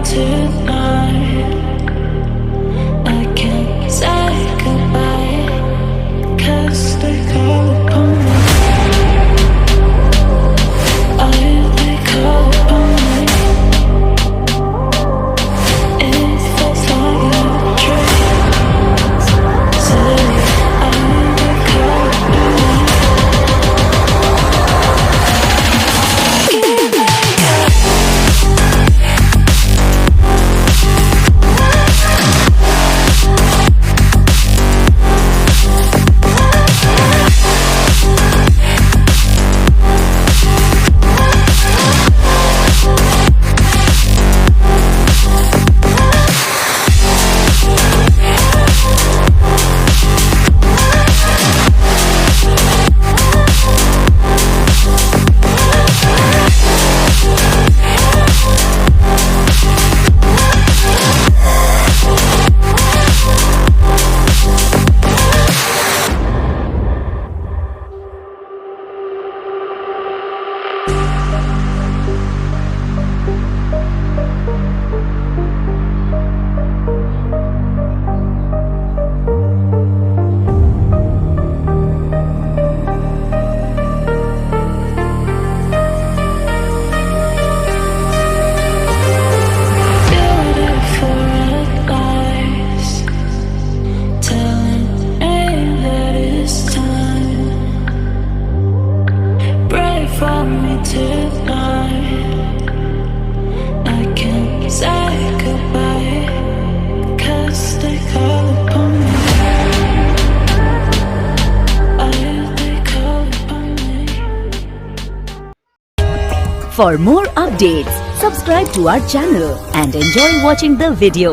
tonight. I can't say goodbye, 'cause they call upon me. They call upon me. It feels like a dream. Say, they call upon me. For me tonight, I can't say goodbye, 'cause they call upon me. They call upon me. For more updates, subscribe to our channel and enjoy watching the video.